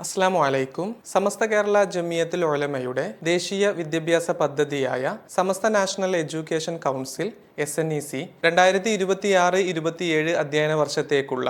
അസ്സലാമു അലൈക്കും. സമസ്ത കേരള ജമിയത്തുൽ ഉലമയുടെ ദേശീയ വിദ്യാഭ്യാസ പദ്ധതിയായ സമസ്ത നാഷണൽ എഡ്യൂക്കേഷൻ കൗൺസിൽ SNEC 2026-27 അധ്യയന വർഷത്തേക്കുള്ള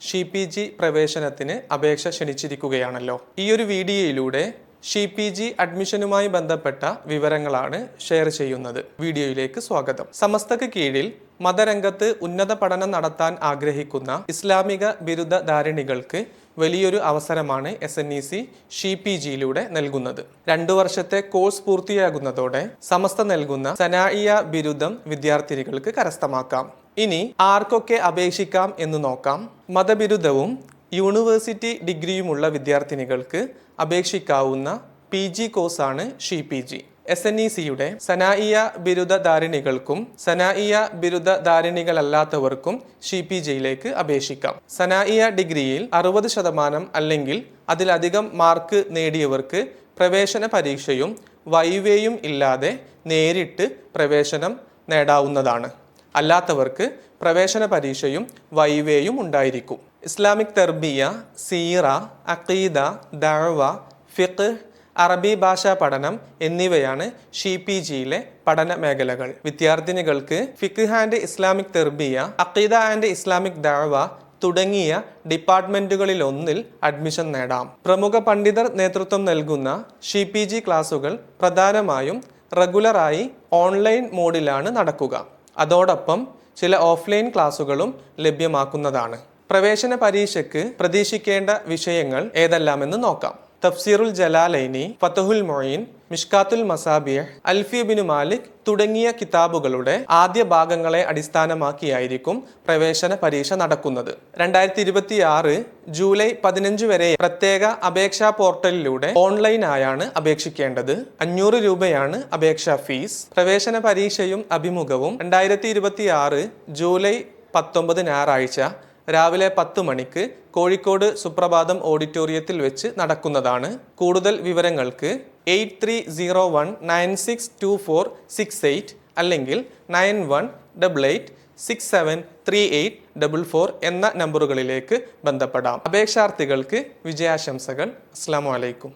CPG പ്രവേശനത്തിന് അപേക്ഷ ക്ഷണിച്ചിരിക്കുകയാണല്ലോ. ഈ ഒരു വീഡിയോയിലൂടെ CPG അഡ്മിഷനുമായി ബന്ധപ്പെട്ട വിവരങ്ങളാണ് ഷെയർ ചെയ്യുന്നത്. വീഡിയോയിലേക്ക് സ്വാഗതം. സമസ്തക്ക് കീഴിൽ മതരംഗത്ത് ഉന്നത പഠനം നടത്താൻ ആഗ്രഹിക്കുന്ന ഇസ്ലാമിക ബിരുദധാരിണികൾക്ക് വലിയൊരു അവസരമാണ് SNEC CPGയിലൂടെ നൽകുന്നത്. 2 വർഷത്തെ കോഴ്സ് പൂർത്തിയാകുന്നതോടെ സമസ്ത നൽകുന്ന സനാഇയ ബിരുദം വിദ്യാർത്ഥിനികൾക്ക് കരസ്ഥമാക്കാം. ഇനി ആർക്കൊക്കെ അപേക്ഷിക്കാം എന്ന് നോക്കാം. മതബിരുദവും യൂണിവേഴ്സിറ്റി ഡിഗ്രിയുമുള്ള വിദ്യാർത്ഥിനികൾക്ക് അപേക്ഷിക്കാവുന്ന PG കോഴ്സാണ് CPG. SNECയുടെ സനാഇയ ബിരുദധാരിണികൾക്കും സനാഇയ ബിരുദധാരിണികളല്ലാത്തവർക്കും CPGയിലേക്ക് അപേക്ഷിക്കാം. സനാഇയ ഡിഗ്രിയിൽ 60% അല്ലെങ്കിൽ അതിലധികം മാർക്ക് നേടിയവർക്ക് പ്രവേശന പരീക്ഷയും വൈവേയും ഇല്ലാതെ നേരിട്ട് പ്രവേശനം നേടാവുന്നതാണ്. അല്ലാത്തവർക്ക് പ്രവേശന പരീക്ഷയും വൈവേയും ഉണ്ടായിരിക്കും. ഇസ്ലാമിക് തർബിയ, സീറ, അഖീദ, ദഅവ, ഫിഖ്, അറബി ഭാഷാ പഠനം എന്നിവയാണ് CPGയിലെ പഠന മേഖലകൾ. വിദ്യാർത്ഥിനികൾക്ക് ഫിഖ് ആൻഡ് ഇസ്ലാമിക് തർബിയ, അഖീദ ആൻഡ് ഇസ്ലാമിക് ദഅവ തുടങ്ങിയ ഡിപ്പാർട്ട്മെന്റുകളിലൊന്നിൽ അഡ്മിഷൻ നേടാം. പ്രമുഖ പണ്ഡിതർ നേതൃത്വം നൽകുന്ന CPG ക്ലാസുകൾ പ്രധാനമായും റെഗുലറായി ഓൺലൈൻ മോഡിലാണ് നടക്കുക. അതോടൊപ്പം ചില ഓഫ്ലൈൻ ക്ലാസുകളും ലഭ്യമാക്കുന്നതാണ്. പ്രവേശന പരീക്ഷയ്ക്ക് പ്രതീക്ഷിക്കേണ്ട വിഷയങ്ങൾ ഏതെല്ലാമെന്ന് നോക്കാം. തഫ്സീറുൽ ജലാലൈനി, ഫതഹുൽ മുഈൻ, മിഷ്കാത്തുൽ മസാബിഹ്, അൽഫി ഇബ്നു മാലിക് തുടങ്ങിയ കിതാബുകളുടെ ആദ്യ ഭാഗങ്ങളെ അടിസ്ഥാനമാക്കിയായിരിക്കും പ്രവേശന പരീക്ഷ നടക്കുന്നത്. 2026 ജൂലൈ 15 വരെ പ്രത്യേക അപേക്ഷാ പോർട്ടലിലൂടെ ഓൺലൈനായാണ് അപേക്ഷിക്കേണ്ടത്. 500 രൂപയാണ് അപേക്ഷാ ഫീസ്. പ്രവേശന പരീക്ഷയും അഭിമുഖവും 2026 ജൂലൈ 19 ഞായറാഴ്ച രാവിലെ 10 മണിക്ക് കോഴിക്കോട് സുപ്രഭാതം ഓഡിറ്റോറിയത്തിൽ വെച്ച് നടക്കുന്നതാണ്. കൂടുതൽ വിവരങ്ങൾക്ക് 8301962468 അല്ലെങ്കിൽ 9188673844 എന്ന നമ്പറുകളിലേക്ക് ബന്ധപ്പെടാം. അപേക്ഷാർത്ഥികൾക്ക് വിജയാശംസകൾ. അസ്സലാമു അലൈക്കും.